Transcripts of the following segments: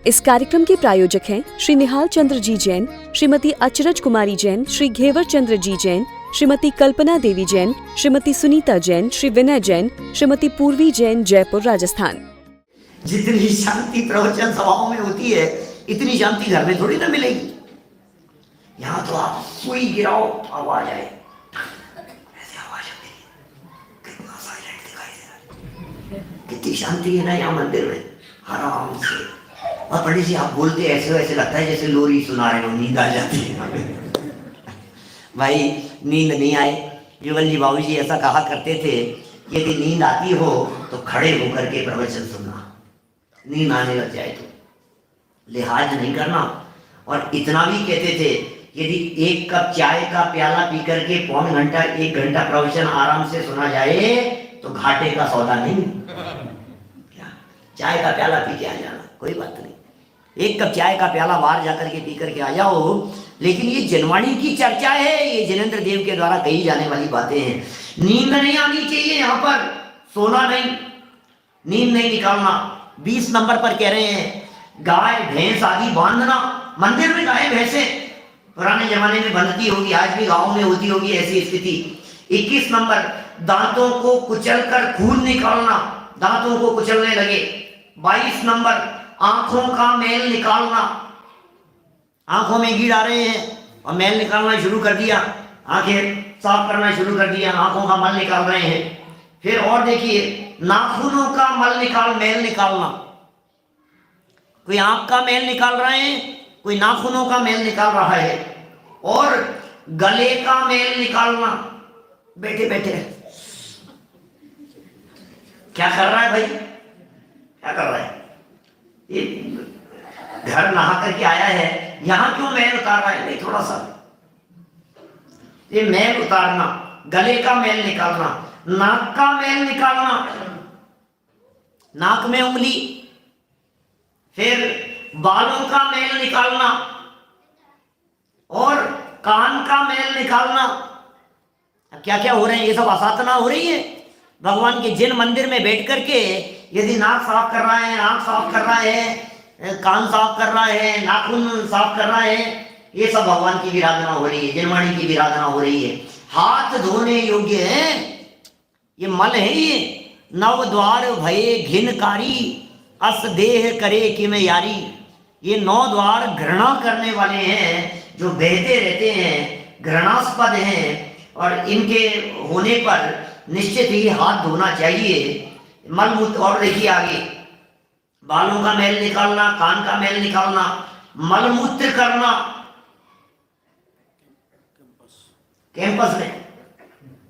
इस कार्यक्रम के प्रायोजक हैं श्री निहाल चंद्र जी जैन, श्रीमती अचरज कुमारी जैन, श्री घेवर चंद्र जी जैन, श्रीमती कल्पना देवी जैन, श्रीमती सुनीता जैन, श्री विनय जैन, श्रीमती पूर्वी जैन, जयपुर, राजस्थान। जितनी शांति प्रवचन सभाओं में होती है, इतनी शांति घर में थोड़ी ना मिलेगी। यहाँ तो आप सुई गिराओ, आवाज आए, ऐसे आवाज आती है, कितना साइलेंट दिखाई दे रहा है। कितनी शांति है ना यहाँ मंदिर में, आराम से। और पंडित जी आप बोलते ऐसे वैसे लगता है जैसे लोरी सुना रहे हो, नींद आ जाती है। भाई नींद नहीं आए, युगल जी बाबू जी ऐसा कहा करते थे, यदि नींद आती हो तो खड़े होकर के प्रवचन सुनना, नींद आने लग जाए तो लिहाज नहीं करना। और इतना भी कहते थे, यदि एक कप चाय का प्याला पी करके पौन घंटा 1 घंटा प्रवचन आराम से सुना जाए तो घाटे का सौदा नहीं। क्या चाय का प्याला पी के आ जाना, कोई बात नहीं, 1 कप चाय का प्याला बाहर जाकर के पी करके आ जाओ। लेकिन ये जनवाणी की चर्चा है, ये जिनेंद्र देव के द्वारा कही जाने वाली बातें हैं। नींद नहीं आनी चाहिए, यहाँ पर सोना नहीं, नींद नहीं निकालना। 20 नंबर पर कह रहे हैं गाय भैंस आदि बांधना। मंदिर में गाय भैंसे पुराने जमाने में बंधती होगी, आज भी गांव में होती होगी ऐसी स्थिति। 21 नंबर दांतों को कुचल कर खून निकालना, दांतों को कुचलने लगे। 22 नंबर आंखों का मेल निकालना, आंखों में कीड़ आ रहे हैं और मेल निकालना शुरू कर दिया, आंखें साफ करना शुरू कर दिया, आंखों का मल निकाल रहे हैं। फिर और देखिए, नाखूनों का मेल निकालना, कोई आंख का मेल निकाल रहे हैं, कोई नाखूनों का मेल निकाल रहा है। और गले का मेल निकालना, बैठे बैठे क्या कर रहा है भाई, क्या कर रहा है? ये घर नहा करके आया है, यहां क्यों मैल उतार रहा है? नहीं, थोड़ा सा ये मैल उतारना, गले का मैल निकालना, नाक का मैल निकालना, नाक में उंगली, फिर बालों का मैल निकालना और कान का मैल निकालना। अब क्या क्या हो रहे हैं, ये सब आसाधना हो रही है। भगवान के जिन मंदिर में बैठ करके यदि नाक साफ कर रहा है, आंख साफ कर रहा है, कान साफ कर रहा है, नाखून साफ कर रहा है, ये सब भगवान की विराधना हो रही है, जिनवाणी की विराधना हो रही है। हाथ धोने योग्य है, ये मल है, ये नव द्वार भये घिनकारी, अस देह करे कि में यारी। ये 9 द्वार घृणा करने वाले हैं, जो बहते रहते हैं, घृणास्पद हैं, और इनके होने पर निश्चित ही हाथ धोना चाहिए। मल मूत्र, और देखिए आगे, बालों का मैल निकालना, कान का मैल निकालना, मल मूत्र करना। कैंपस में,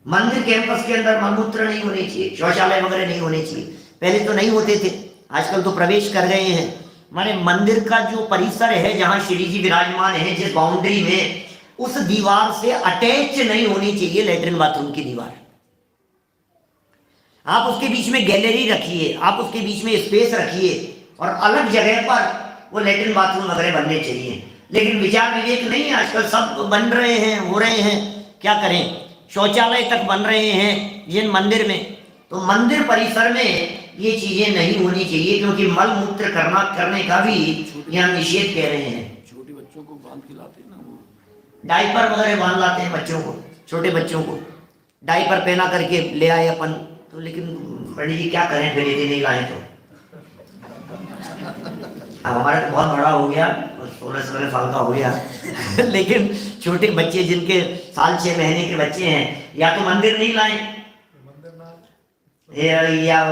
मंदिर कैंपस के अंदर मल मूत्र नहीं होने चाहिए, शौचालय वगैरह नहीं होने चाहिए। पहले तो नहीं होते थे, आजकल तो प्रवेश कर गए हैं। हमारे मंदिर का जो परिसर है, जहां श्री जी विराजमान है, जिस बाउंड्री में, उस दीवार से अटैच नहीं होनी चाहिए लैट्रिन बाथरूम की दीवार। आप उसके बीच में गैलरी रखिए, आप उसके बीच में स्पेस रखिए, और अलग जगह पर वो लैट्रिन बाथरूम वगैरह बनने चाहिए। लेकिन विचार विवेक नहीं है, आजकल सब बन रहे हैं, हो रहे हैं, क्या करें, शौचालय तक बन रहे हैं जिन मंदिर में। तो मंदिर परिसर में ये चीजें नहीं होनी चाहिए, क्योंकि मल मूत्र करने का भी यहाँ निषेध कह रहे हैं। छोटे बच्चों को बांध खिलाते हैं ना, वो डायपर वगैरह बांध लाते हैं बच्चों को, छोटे बच्चों को डायपर पहना करके ले आए अपन तो। लेकिन पंडित जी क्या करें, फिर यदि नहीं लाए तो। अब हमारा तो बहुत बड़ा हो गया, 16-17 साल का हो गया। लेकिन छोटे बच्चे, जिनके साल 6 महीने के बच्चे हैं, या तो मंदिर नहीं लाए, या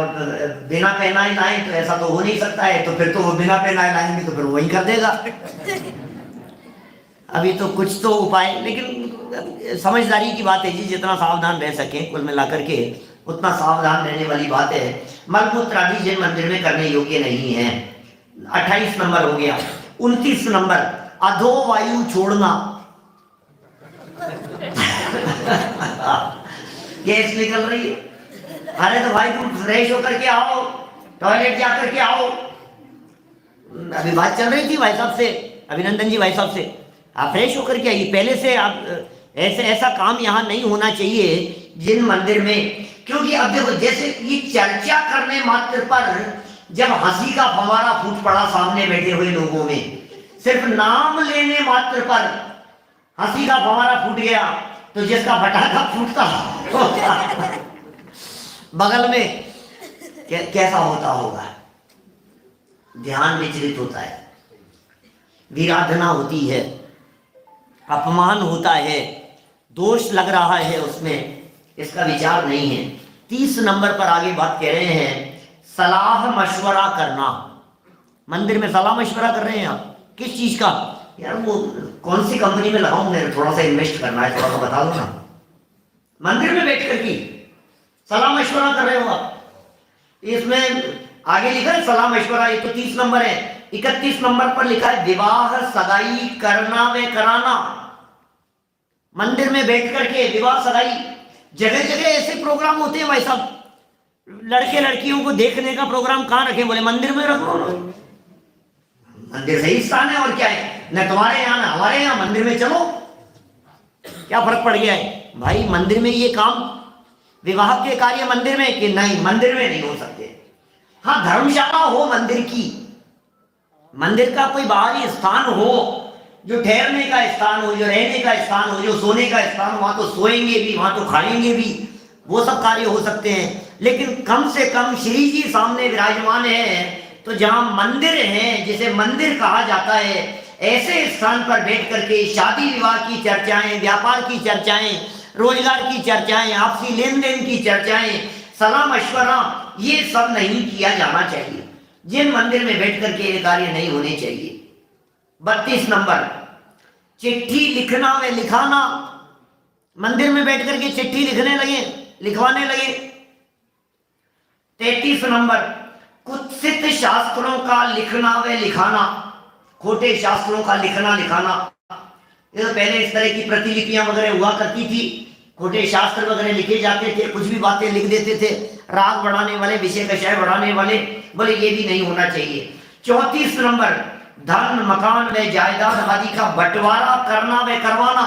बिना पहनाए लाए, तो ऐसा तो हो नहीं सकता है। तो फिर तो वो बिना पहनाए लाएंगे तो फिर वही कर देगा। अभी तो कुछ तो उपाय, लेकिन समझदारी की बात है जी, जितना सावधान रह सके कुल मिलाकर के उतना सावधान रहने वाली बात है। मलमूत्र आदि जिन मंदिर में करने योग्य नहीं है। 28 नंबर हो गया। 29 नंबर अधो वायु छोड़ना। गैस निकल रही है, अरे तो भाई तुम फ्रेश होकर के आओ, टॉयलेट जाकर के आओ। अभी बात चल रही थी भाई साहब से, अभिनंदन जी भाई साहब से, आप फ्रेश होकर के आइए। पहले से आप ऐसा काम यहाँ नहीं होना चाहिए जिन मंदिर में, क्योंकि अब देखो, जैसे ये चर्चा करने मात्र पर जब हंसी का फव्वारा फूट पड़ा सामने बैठे हुए लोगों में, सिर्फ नाम लेने मात्र पर हंसी का फव्वारा फूट गया, तो जिसका पटाखा फूटता बगल में कैसा होता होगा? ध्यान विचलित होता है, विराधना होती है, अपमान होता है, दोष लग रहा है उसमें, इसका विचार नहीं है। 30 नंबर पर आगे बात कह रहे हैं, सलाह मशवरा करना। मंदिर में सलाह मशवरा कर रहे हैं आप, किस चीज का? यार वो कौन सी कंपनी में लगाऊं, मेरे थोड़ा सा इन्वेस्ट करना है, थोड़ा सा बता दो ना। मंदिर में बैठ कर की सलाह मशवरा कर रहे हो आप। इसमें आगे लिखा है सलाह मशवरा, ये तो 30 नंबर है। 31 नंबर पर लिखा है विवाह सगाई करना व कराना। मंदिर में बैठ करके विवाह सगाई, जगह जगह ऐसे प्रोग्राम होते हैं भाई साहब, लड़के लड़कियों को देखने का प्रोग्राम कहां रखे? बोले मंदिर में रखो ना, मंदिर सही स्थान है, और क्या है, न तुम्हारे यहाँ न हमारे यहाँ, मंदिर में चलो, क्या फर्क पड़ गया है भाई? मंदिर में ये काम, विवाह के कार्य मंदिर में, कि नहीं मंदिर में नहीं हो सकते। हाँ, धर्मशाला हो मंदिर की, मंदिर का कोई बाहरी स्थान हो, जो ठहरने का स्थान हो, जो रहने का स्थान हो, जो सोने का स्थान हो, वहां तो सोएंगे भी, वहां तो खाएंगे भी, वो सब कार्य हो सकते हैं। लेकिन कम से कम श्री जी सामने विराजमान है, तो जहां मंदिर है, जिसे मंदिर कहा जाता है, ऐसे स्थान पर बैठ करके शादी विवाह की चर्चाएं, व्यापार की चर्चाएं, रोजगार की चर्चाएं, आपसी लेन देन की चर्चाएं, सलाह मशवरा, ये सब नहीं किया जाना चाहिए। जिन मंदिर में बैठ करके ये कार्य नहीं होने चाहिए। 32 नंबर, चिट्ठी लिखना व लिखाना। मंदिर में बैठ करके चिट्ठी लिखने लगे, लिखवाने लगे। 33 नंबर, कुत्सित शास्त्रों का लिखना व लिखाना, खोटे शास्त्रों का लिखना लिखाना। ये तो पहले इस तरह की प्रतिलिपियां वगैरह हुआ करती थी, खोटे शास्त्र वगैरह लिखे जाते थे, कुछ भी बातें लिख देते थे, राग बढ़ाने वाले, विषय कषय बढ़ाने वाले। बोले ये भी नहीं होना चाहिए। 34 नंबर, धन मकान व जायदाद आदि का बंटवारा करना व करवाना।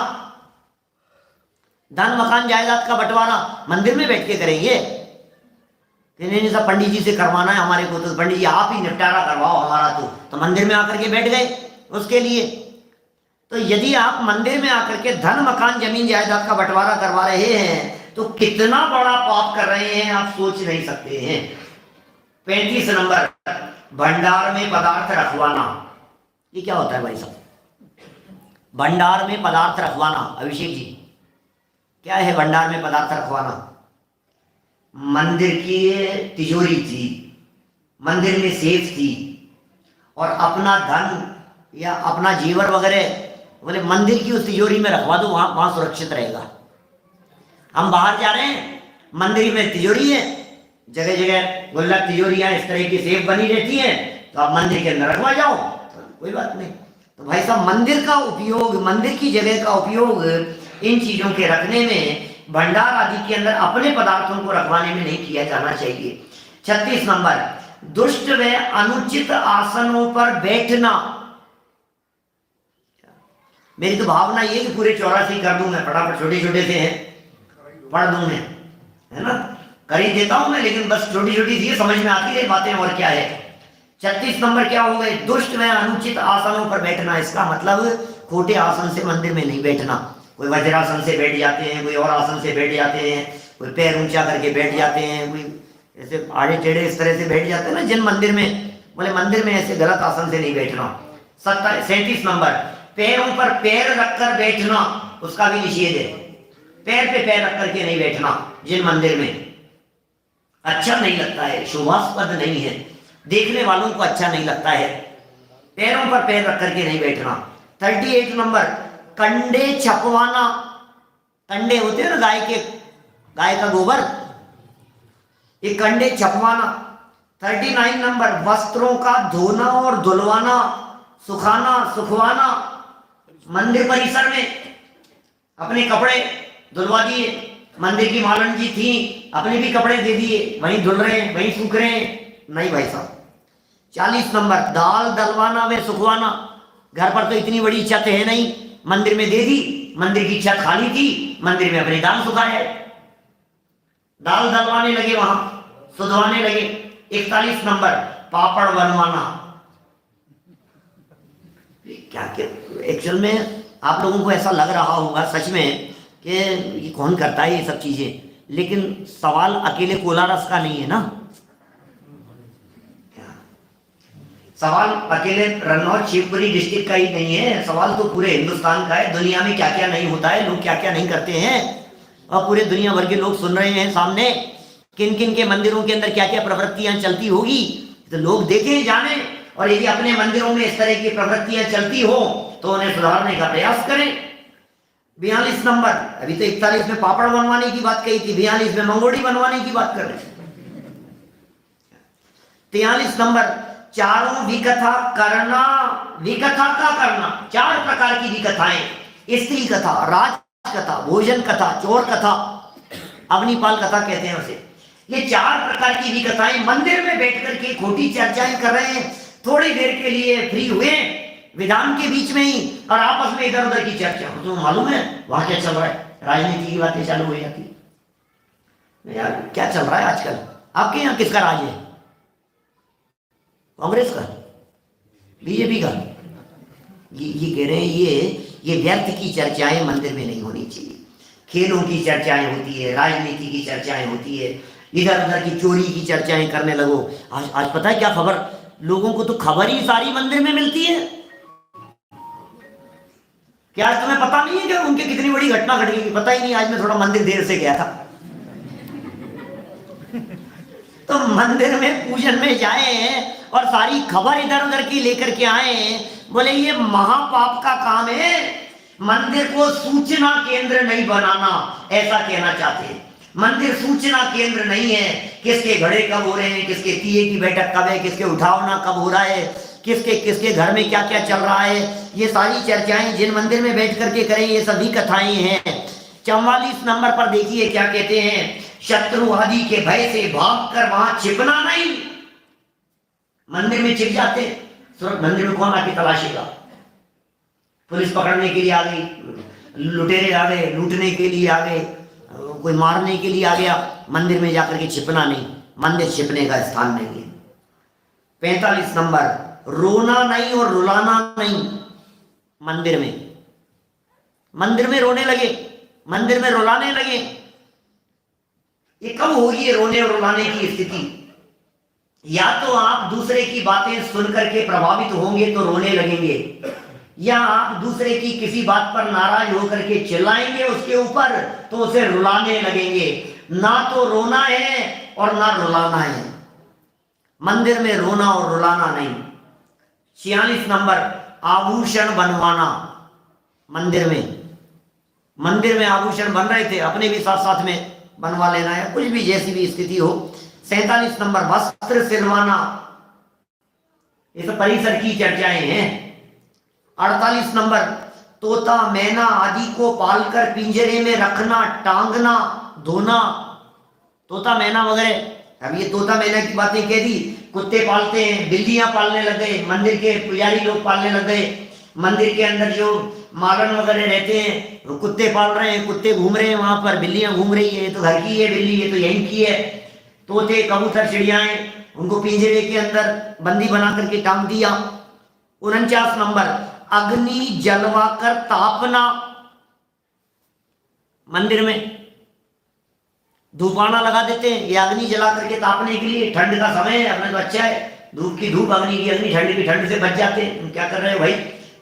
धन मकान जायदाद का बंटवारा मंदिर में बैठ के करेंगे? नहीं, सब पंडित जी से करवाना है हमारे को, तो पंडित जी आप ही निपटारा करवाओ हमारा, तो मंदिर में आकर के बैठ गए उसके लिए। तो यदि आप मंदिर में आकर के धन मकान जमीन जायदाद का बंटवारा करवा रहे हैं, तो कितना बड़ा पाप कर रहे हैं आप सोच नहीं सकते हैं। 35 नंबर, भंडार में पदार्थ रखवाना। ये क्या होता है भाई साहब? भंडार में पदार्थ रखवाना, अभिषेक जी क्या है भंडार में पदार्थ रखवाना? मंदिर की तिजोरी थी, मंदिर में सेफ थी, और अपना धन या अपना जेवर वगैरह बोले मंदिर की उस तिजोरी में रखवा दो, वहां सुरक्षित रहेगा। हम बाहर जा रहे हैं, मंदिर में तिजोरी है, जगह जगह गुल्लक तिजोरियां इस तरह की सेफ बनी रहती हैं, तो आप मंदिर के अंदर रखवा जाओ, तो कोई बात नहीं। तो भाई साहब, मंदिर का उपयोग, मंदिर की जगह का उपयोग इन चीजों के रखने में, भंडार आदि के अंदर अपने पदार्थों को रखवाने में नहीं किया जाना चाहिए। 36 नंबर, दुष्ट व अनुचित आसनों पर बैठना। मेरी तो भावना ये कि पूरे 84 कर दूं मैं, फटाफट, छोटे छोटे से हैं, पढ़ दूं मैं, है ना, कर ही देता हूं मैं, लेकिन बस छोटी छोटी सी समझ में आती रही बातें, और क्या है। 36 नंबर क्या हो गए? दुष्ट व अनुचित आसनों पर बैठना। इसका मतलब खोटे आसन से मंदिर में नहीं बैठना। कोई वज्रासन से बैठ जाते हैं, कोई और आसन से बैठ जाते हैं, कोई पैर ऊंचा करके बैठ जाते हैं, कोई ऐसे आड़े टेढ़े इस तरह से बैठ जाते हैं ना जिन मंदिर में, बोले मंदिर में ऐसे गलत आसन से नहीं बैठना। 37 नंबर, पैरों पर पैर रखकर बैठना, उसका भी निषेध है। पैर पे पैर रख करके नहीं बैठना जिन मंदिर में, अच्छा नहीं लगता है, शोभास्पद नहीं है, देखने वालों को अच्छा नहीं लगता है। पैरों पर पैर रख करके नहीं बैठना। 38 नंबर, कंडे छपवाना। कंडे होते हैं ना गाय के, गाय का गोबर, ये कंडे छपवाना। 39 नंबर, वस्त्रों का धोना और धुलवाना, सुखाना, सुखवाना। मंदिर परिसर में अपने कपड़े धुलवा दिए, मंदिर की मालन जी थी, अपने भी कपड़े दे दिए, वहीं धुल रहे हैं, वहीं सूख रहे हैं, नहीं भाई साहब। 40 नंबर, दाल डलवाना व सुखवाना। घर पर तो इतनी बड़ी छत है नहीं, मंदिर में दे दी, मंदिर की छत खाली थी, मंदिर में अपने दाल सुखाए, दाल डलवाने लगे, वहां सुधवाने लगे। 41 नंबर पापड़ बनवाना। क्या क्या एक्चुअल में आप लोगों को ऐसा लग रहा होगा सच में कि ये कौन करता है ये सब चीजें, लेकिन सवाल अकेले कोलारस का नहीं है ना, सवाल अकेले रन्नौर शिवपुरी डिस्ट्रिक्ट का ही नहीं है, सवाल तो पूरे हिंदुस्तान का है। दुनिया में क्या क्या नहीं होता है, लोग क्या क्या नहीं करते हैं, और पूरे दुनिया भर के लोग सुन रहे हैं सामने किन किन के मंदिरों के अंदर क्या क्या प्रवृत्तियां चलती होगी, तो लोग देखें जाने, और यदि अपने मंदिरों में इस तरह की प्रवृत्तियां चलती हो तो उन्हें सुधारने का प्रयास करें। 42 नंबर, अभी तो 41 में पापड़ बनवाने की बात कही थी, 42 में मंगोड़ी बनवाने की बात कर रहे हैं। 43 नंबर चारों विकथा करना, विकथा का करना, 4 प्रकार की विकथाएं, स्त्री कथा, राज कथा, भोजन कथा, चोर कथा, अग्निपाल कथा कहते हैं उसे। ये 4 प्रकार की विकथाएं मंदिर में बैठ करके खोटी चर्चाएं कर रहे हैं, थोड़ी देर के लिए फ्री हुए विधान के बीच में ही, और आपस में इधर उधर की चर्चा। तो मालूम है वहां क्या चल रहा है, राजनीति की बातें चालू हो जाती है। यार क्या चल रहा है आजकल, आपके यहाँ किसका राज है, कांग्रेस का, बीजेपी का? ये कह रहे हैं ये व्यर्थ की चर्चाएं मंदिर में नहीं होनी चाहिए। खेलों की चर्चाएं होती है, राजनीति की चर्चाएं होती है, इधर उधर की चोरी की चर्चाएं करने लगो। आज पता है क्या खबर, लोगों को तो खबर ही सारी मंदिर में मिलती है। क्या आज तुम्हें पता नहीं है कि उनकी कितनी बड़ी घटना घट गई? पता ही नहीं, आज मैं थोड़ा मंदिर देर से गया था। तो मंदिर में पूजन में जाए और सारी खबर इधर उधर की लेकर के आए, बोले ये महापाप का काम है, मंदिर को सूचना केंद्र नहीं बनाना, ऐसा कहना चाहते हैं। मंदिर सूचना केंद्र नहीं है, किसके घड़े कब हो रहे हैं, किसके तीये की बैठक कब है, किसके उठावना कब हो रहा है, किसके किसके घर में क्या क्या चल रहा है, ये सारी चर्चाएं जिन मंदिर में बैठ करके करें, ये सभी कथाएं हैं। 44 नंबर पर देखिए क्या कहते हैं, शत्रु आदि के भय से भागकर वहां छिपना नहीं। मंदिर में छिप जाते, सुरत मंदिर में कौन आके तलाशेगा? पुलिस पकड़ने के लिए आ गई, लुटेरे आ गए, लूटने के लिए आ गए, कोई मारने के लिए आ गया, मंदिर में जाकर के छिपना नहीं, मंदिर छिपने का स्थान नहीं है। 45 नंबर रोना नहीं और रुलाना नहीं मंदिर में। मंदिर में रोने लगे, मंदिर में रुलाने लगे, ये कब होगी ये रोने और रुलाने की स्थिति? या तो आप दूसरे की बातें सुन करके प्रभावित होंगे तो रोने लगेंगे, या आप दूसरे की किसी बात पर नाराज होकर के चिल्लाएंगे उसके ऊपर तो उसे रुलाने लगेंगे। ना तो रोना है और ना रुलाना है, मंदिर में रोना और रुलाना नहीं। 46 नंबर आभूषण बनवाना मंदिर में। मंदिर में आभूषण बन रहे थे, अपने भी साथ साथ में बनवा लेना है, कुछ भी जैसी भी स्थिति हो। 47 नंबर वस्त्र सिलवाना, ये तो परिसर की चर्चाएं हैं। 48 नंबर तोता मैना आदि को पालकर पिंजरे में रखना, टांगना, धोना, तोता मैना वगैरह। अब ये तोता मैना की बातें कह दी, कुत्ते पालते हैं, बिल्लियां पालने लग गए, मंदिर के पुजारी लोग पालने लग गए, मंदिर के अंदर जो मालन वगैरह रहते हैं वो कुत्ते पाल रहे हैं, कुत्ते घूम रहे हैं वहां पर, बिल्लियां घूम रही है, ये तो घर की है बिल्ली, ये तो यहीं की है। तोते कबूतर चिड़ियाएं, उनको पिंजरे के अंदर बंदी बना करके टांग दिया। 49 नंबर अग्नि जलवाकर तापना मंदिर में। धूपाना लगा देते हैं, ये अग्नि जला करके तापने के लिए, ठंड का समय है, अपने तो अच्छा है, धूप की धूप, अग्नि की अग्नि, ठंड की ठंड से बच जाते हैं। क्या कर रहे हैं भाई,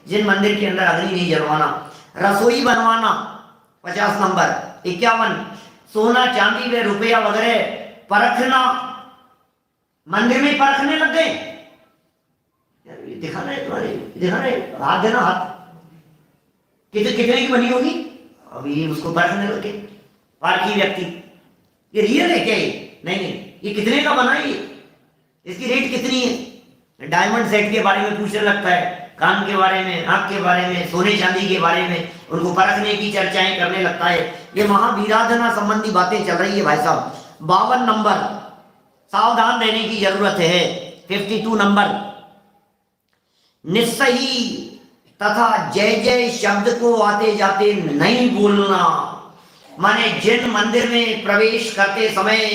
जिन मंदिर के अंदर अग्नि नहीं जलवाना। रसोई बनवाना 50 नंबर। 51 सोना चांदी व रुपया वगैरह परखना, मंदिर में परखने लग गए। दिखा रहे तुम्हारे, दिखा रहे, हाथ देना, हाथ कितने की बनी होगी, अभी उसको परखने लगे पारखी व्यक्ति। ये रियल है क्या? ये नहीं, ये कितने का बना है, इसकी रेट कितनी है? डायमंड सेट के बारे में पूछने लगता है, कान के बारे में, आंख के बारे में, सोने चांदी के बारे में, उनको परखने की चर्चाएं करने लगता है। ये महावीराधना संबंधी बातें चल रही है भाई साहब। 52 नंबर सावधान रहने की जरूरत है। 52 नंबर निस्सही तथा जय जय शब्द को आते जाते नहीं बोलना। माने जिन मंदिर में प्रवेश करते समय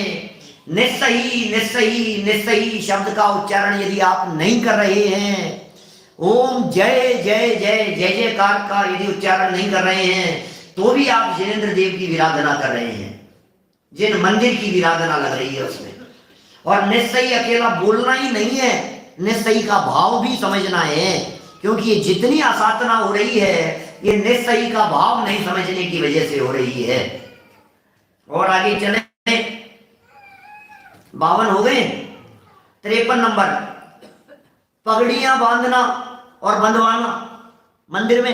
निस्सही निस्सही निस्सही शब्द का उच्चारण यदि आप नहीं कर रहे हैं, ओम जय जय जय जय जयकार का यदि उच्चारण नहीं कर रहे हैं, तो भी आप जिनेंद्र देव की विराधना कर रहे हैं, जिन मंदिर की विराधना लग रही है उसमें। और निस्सही अकेला बोलना ही नहीं है, निस्सही का भाव भी समझना है, क्योंकि ये जितनी आसाधना हो रही है ये निस्सही का भाव नहीं समझने की वजह से हो रही है। और आगे चले, 52 हो गए। 53 नंबर, पगड़ियां बांधना और बंधवाना। मंदिर में,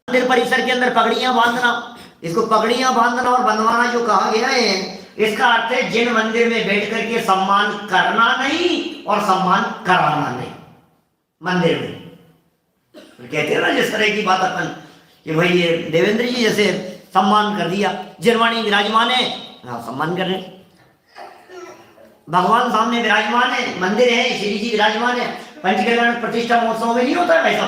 मंदिर परिसर के अंदर पगड़ियां बांधना, इसको पगड़ियां बांधना और बंधवाना जो कहा गया है, इसका अर्थ है जिन मंदिर में बैठ करके सम्मान करना नहीं और सम्मान कराना नहीं मंदिर में। तो कहते हैं ना जिस तरह की बात अपन कि भाई ये देवेंद्र जी जैसे सम्मान कर दिया, जिनवाणी विराजमान है, हाँ सम्मान कर रहे, भगवान सामने विराजमान है, मंदिर है, श्री जी विराजमान है। पंच कल्याण प्रतिष्ठा महोत्सव में नहीं होता है वैसा,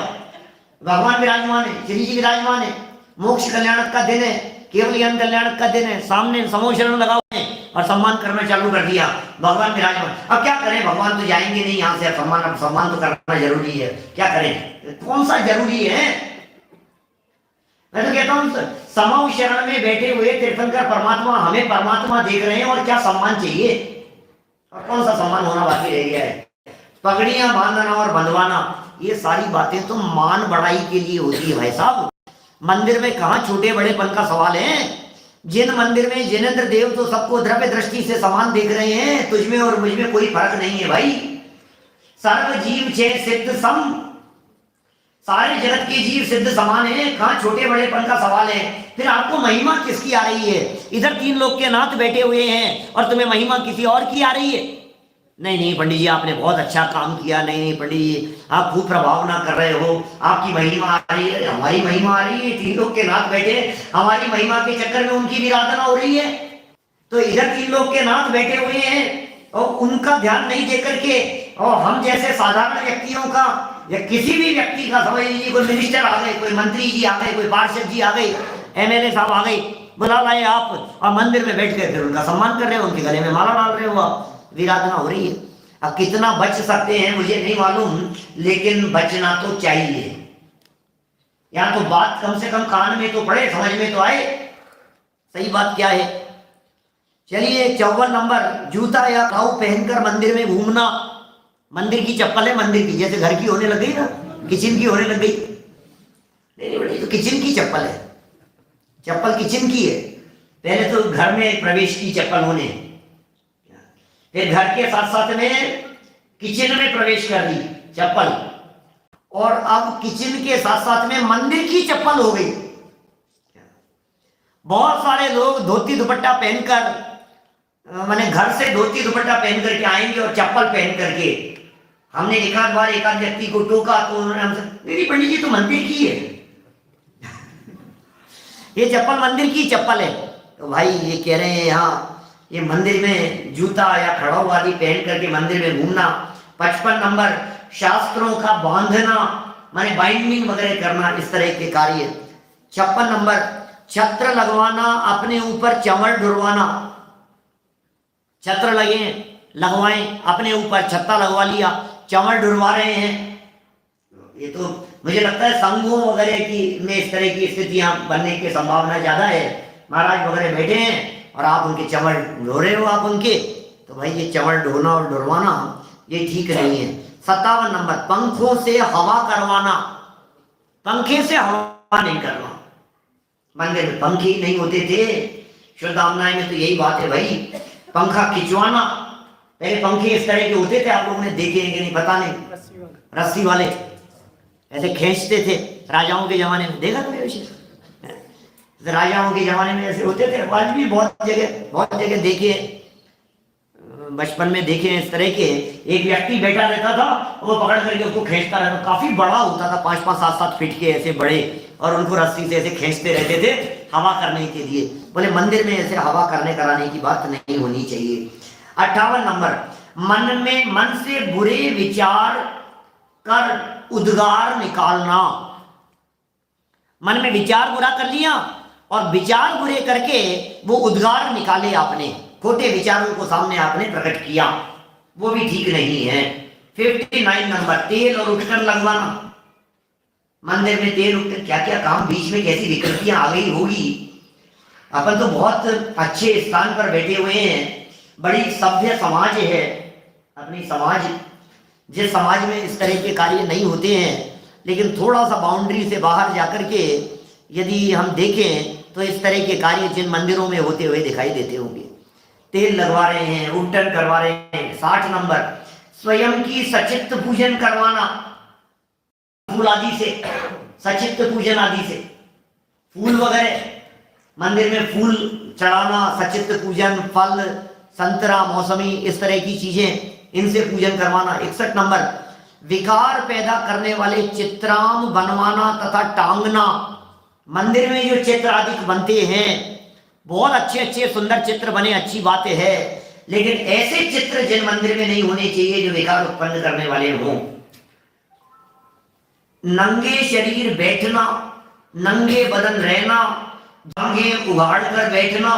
भगवान विराजमान है, श्री जी विराजमान है, मोक्ष कल्याण का दिन है, केवल ज्ञान कल्याण का दिन है, सामने समोशरण लगा हुए हैं और सम्मान करना चालू कर दिया, भगवान विराजमान। अब क्या करें, भगवान तो जाएंगे नहीं यहाँ से, सम्मान, अब सम्मान तो करना जरूरी है, क्या करें, कौन सा जरूरी है। मैं तो कहता हूँ समो शरण में बैठे हुए तीर्थंकर परमात्मा हमें परमात्मा देख रहे हैं, और क्या सम्मान चाहिए, और कौन सा सम्मान होना बाकी रह गया है। पगड़ियां बांधना और बंधवाना, ये सारी बातें तो मान बढ़ाई के लिए होती है भाई साहब। मंदिर में कहाँ छोटे बड़ेपन का सवाल है। जिन मंदिर में जिनेंद्र देव तो सबको द्रव्य दृष्टि से समान देख रहे हैं, तुझमें और मुझमें कोई फर्क नहीं है भाई। सर्व जीव छे सिद्ध सम, सारे जगत के जीव सिद्ध समान है, कहाँ छोटे बड़ेपन का सवाल है। फिर आपको महिमा किसकी आ रही है, इधर 3 लोग के नाथ बैठे हुए हैं और तुम्हें महिमा किसी और की आ रही है। नहीं नहीं पंडित जी आपने बहुत अच्छा काम किया, नहीं नहीं पंडित जी आप खूब प्रभावना कर रहे हो, आपकी महिमा आ रही है, हमारी महिमा आ रही है, 3 लोग के नाथ बैठे, हमारी महिमा के चक्कर में उनकी विराधना हो रही है। तो इधर 3 लोग के नाथ बैठे हुए हैं और उनका ध्यान नहीं दे करके, और हम जैसे साधारण व्यक्तियों का या किसी भी व्यक्ति का, समझ लीजिए कोई मिनिस्टर आ गए, कोई मंत्री जी आ गए, कोई पार्षद जी आ गए, MLA साहब आ गए, बुला लाए आप और मंदिर में बैठ कर फिर उनका सम्मान कर रहे हो, उनके गले में माला डाल रहे हो, आप विराधना हो रही है। अब कितना बच सकते हैं मुझे नहीं मालूम, लेकिन बचना तो चाहिए। या तो बात कम से कम कान में तो पड़े, समझ में तो आए सही बात क्या है। चलिए 54 नंबर, जूता या खाऊ पहनकर मंदिर में घूमना। मंदिर की चप्पल है, मंदिर की, जैसे घर की होने लग गई ना, किचन की होने लग गई, नहीं बेटी तो किचन की चप्पल है, चप्पल किचन की है। पहले तो घर में प्रवेश की चप्पल होने, फिर घर के साथ साथ में किचन में प्रवेश कर दी चप्पल, और अब किचन के साथ साथ में मंदिर की चप्पल हो गई। बहुत सारे लोग धोती दुपट्टा पहनकर, माने घर से धोती दुपट्टा पहन करके आएंगे और चप्पल पहन करके। हमने एक आध बार एक आध व्यक्ति को टोका तो उन्होंने हमसे, मेरी पंडित जी तो मंदिर की है ये चप्पल मंदिर की चप्पल है। तो भाई ये कह रहे हैं यहाँ ये मंदिर में जूता या खड़ाऊ आदि पहन करके मंदिर में घूमना। 55 नंबर, शास्त्रों का बांधना, माने बाइंडिंग वगैरह करना, इस तरह के कार्य। 56 नंबर, छत्र लगवाना, अपने ऊपर चंवड़ ढुरवाना। छत्र लगवाएं, अपने ऊपर छत्ता लगवा लिया, चंवड़ ढुरवा रहे हैं। ये तो मुझे लगता है संघों वगैरह की में इस तरह की स्थितियां बनने की संभावना ज्यादा है। महाराज वगैरह बैठे हैं और आप उनके चंवड़ ढो रहे हो आप उनके, तो भाई ये चंवड़ ढोना और ढुरवाना ये ठीक नहीं है। 57 नंबर, पंखों से हवा करवाना। पंखे से हवा नहीं करना, मंदिर में पंखे ही नहीं होते थे। शुद्धामनाएं में तो यही बात है भाई, पंखा खिंचवाना। पहले पंखे इस तरह के होते थे, आप लोगों ने देखे हैं कि नहीं पता नहीं, रस्सी वाले ऐसे खींचते थे राजाओं के जमाने में, देखा था राजाओं के जमाने में ऐसे होते थे। आज भी बहुत जगह देखे, बचपन में देखे इस तरह के। एक व्यक्ति बैठा रहता था, वो पकड़ करके उसको खींचता रहता, काफी बड़ा होता था, 5-5, 7-7 फीट के ऐसे बड़े, और उनको रस्सी से ऐसे खींचते रहते थे हवा करने के लिए। बोले मंदिर में ऐसे हवा करने कराने की बात नहीं होनी चाहिए। 58 नंबर, मन से बुरे विचार कर उद्गार निकालना। मन में विचार बुरा कर लिया और विचार बुरे करके वो उद्गार निकाले आपने, खोटे विचारों को सामने आपने प्रकट किया, वो भी ठीक नहीं है। 59 नंबर, तेल और उपकरण लगवाना। मंदिर में तेल उपकरण, क्या क्या काम, बीच में कैसी विकृतियां आ गई होगी। अपन तो बहुत अच्छे स्थान पर बैठे हुए हैं, बड़ी सभ्य समाज है अपनी समाज। जिस समाज में इस तरह के कार्य नहीं होते हैं, लेकिन थोड़ा सा बाउंड्री से बाहर जाकर के यदि हम देखें तो इस तरह के कार्य जिन मंदिरों में होते हुए दिखाई देते होंगे। तेल लगवा रहे हैं, उपटन करवा रहे हैं। 60 नंबर, स्वयं की सचित्र पूजन करवाना, फूल आदि से, सचित्र पूजन आदि से, फूल वगैरह मंदिर में फूल चढ़ाना, सचित्र पूजन, फल, संतरा, मौसमी, इस तरह की चीजें, इनसे पूजन करवाना। 61 नंबर, विकार पैदा करने वाले चित्रांग बनवाना तथा टांगना। मंदिर में जो चित्र आदि बनते हैं, बहुत अच्छे अच्छे सुंदर चित्र बने, अच्छी बात है, लेकिन ऐसे चित्र जिन मंदिर में नहीं होने चाहिए जो विकार उत्पन्न करने वाले हों। नंगे शरीर बैठना, नंगे बदन रहना, जांघे उगाड़ कर बैठना।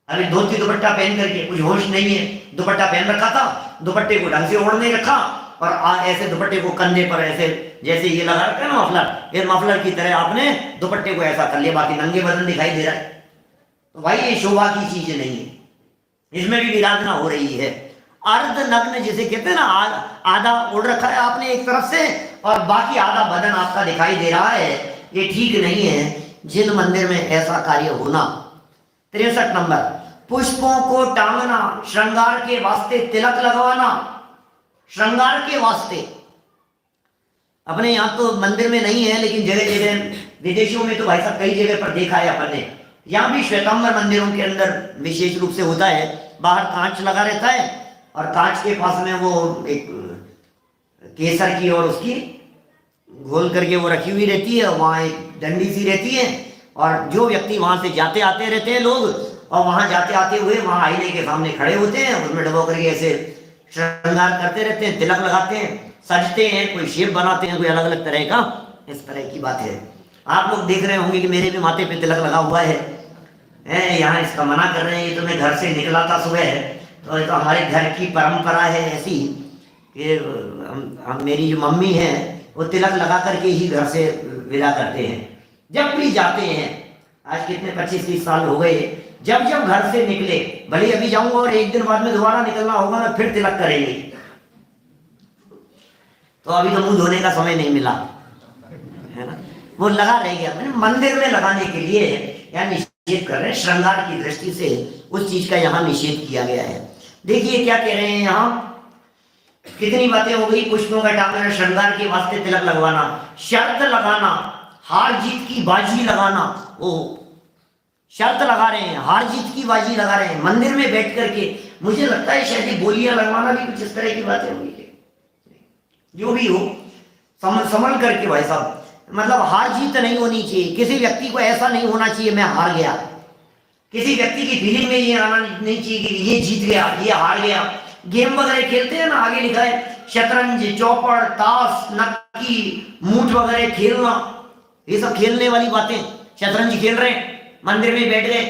अभी धोती दुपट्टा पहन करके, कुछ होश नहीं है, दुपट्टा पहन रखा था, दुपट्टे को ढंग से ओढ़ नहीं रखा और ऐसे दुपट्टे को कंधे पर ऐसे जैसे ये लगा रखा है ना मफलर, ये मफलर की तरह आपने दुपट्टे को ऐसा कर लिया, बाकी नंगे बदन दिखाई दे रहा है। तो भाई ये शोभा की चीज नहीं है, इसमें भी विराधना हो रही है। अर्ध नग्न जिसे कहते हैं ना, आधा ओढ़ रखा है आपने एक तरफ से और बाकी आधा बदन आपका दिखाई दे रहा है, ये ठीक नहीं है जिन मंदिर में ऐसा कार्य होना। 63 नंबर, पुष्पों को टांगना, श्रृंगार के वास्ते तिलक लगवाना, श्रृंगार के वास्ते। अपने यहाँ तो मंदिर में नहीं है, लेकिन जगह जगह विदेशों में तो भाई साहब कई जगह पर देखा है अपन ने। यहाँ भी श्वेतांबर मंदिरों के अंदर विशेष रूप से होता है, बाहर कांच लगा रहता है और कांच के पास में वो एक केसर की और उसकी घोल करके वो रखी हुई रहती है, वहाँ एक डंडी सी रहती है और जो व्यक्ति वहाँ से जाते आते रहते हैं लोग, और वहाँ जाते आते हुए वहाँ आईने के सामने खड़े होते हैं, उसमें डबो करके ऐसे श्रृंगार करते रहते हैं, तिलक लगाते हैं, सजते हैं, कोई शेप बनाते हैं, कोई अलग अलग तरह का, इस तरह की बात है। आप लोग देख रहे होंगे कि मेरे भी माथे पे तिलक लगा हुआ है, यहाँ इसका मना कर रहे हैं। ये तो मैं घर से निकला था सुबह, तो ये तो हमारे घर की परंपरा है ऐसी कि मेरी जो मम्मी है वो तिलक लगा करके ही घर से विदा करते हैं जब भी जाते हैं। आज कितने 25-30 साल हो गए, जब जब घर से निकले, भले अभी जाऊंगा और एक दिन बाद में दोबारा निकलना होगा ना, फिर तिलक करेंगे। तो अभी तो मुंह धोने का समय नहीं मिला है ना, वो लगा रह गया। मंदिर में लगाने के लिए यहाँ निषेध कर रहे हैं, श्रृंगार की दृष्टि से उस चीज का यहाँ निषेध किया गया है। देखिए क्या कह रहे हैं यहाँ, कितनी बातें हो गई। पुष्पों का टांगना, श्रृंगार के वास्ते तिलक लगवाना, शर्त लगाना, हार जीत की बाजी लगाना। वो शर्त लगा रहे हैं, हार जीत की बाजी लगा रहे हैं मंदिर में बैठ करके। मुझे लगता है शायद बोलियां लगवाना भी कुछ इस तरह की बातें होंगी। जो भी हो संभल करके भाई साहब, मतलब हार जीत नहीं होनी चाहिए। किसी व्यक्ति को ऐसा नहीं होना चाहिए मैं हार गया, किसी व्यक्ति की फीलिंग में ये आना नहीं चाहिए कि ये जीत गया ये हार गया। गेम वगैरह खेलते हैं ना, आगे लिखा है शतरंज, चौपड़, ताश, नक्की, मूठ वगैरह खेलना, ये सब खेलने वाली बातें। शतरंज खेल रहे हैं, मंदिर में बैठ गए,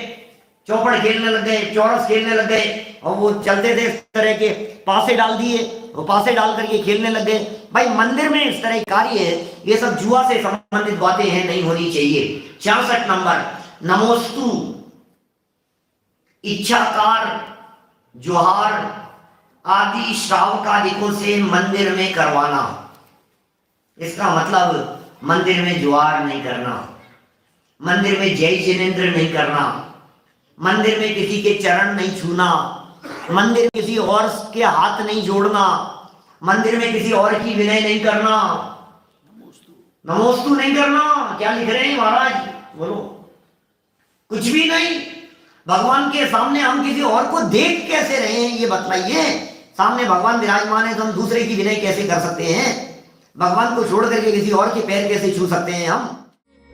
चौपड़ खेलने लग गए, चौरस खेलने लग गए, और वो चलते थे इस तरह के पासे डाल दिए, वो पासे डाल करके खेलने लग गए। भाई मंदिर में इस तरह कार्य है, ये सब जुआ से संबंधित बातें हैं, नहीं होनी चाहिए। 66 नंबर, नमोस्तु, इच्छाकार, जोहार आदि श्रावकादिकों से मंदिर में करवाना। इसका मतलब मंदिर में जोहार नहीं करना, मंदिर में जय जिनेंद्र नहीं करना, मंदिर में किसी के चरण नहीं छूना, मंदिर में किसी और के हाथ नहीं जोड़ना, मंदिर में किसी और की विनय नहीं करना, नमोस्तु नहीं करना। क्या लिख रहे हैं महाराज, बोलो। कुछ भी नहीं। भगवान के सामने हम किसी और को देख कैसे रहे हैं ये बतलाइए। सामने भगवान विराजमान है तो हम दूसरे की विनय कैसे कर सकते हैं? भगवान को छोड़ करके किसी और के पैर कैसे छू सकते हैं हम?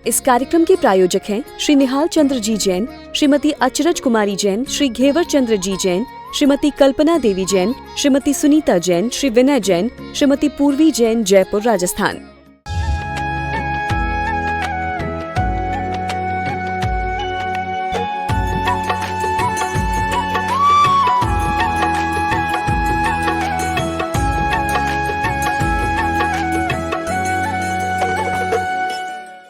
इस कार्यक्रम के प्रायोजक हैं श्री निहाल चंद्र जी जैन, श्रीमती अचरज कुमारी जैन, श्री घेवर चंद्र जी जैन, श्रीमती कल्पना देवी जैन, श्रीमती सुनीता जैन, श्री विनय जैन, श्रीमती पूर्वी जैन, जयपुर, राजस्थान।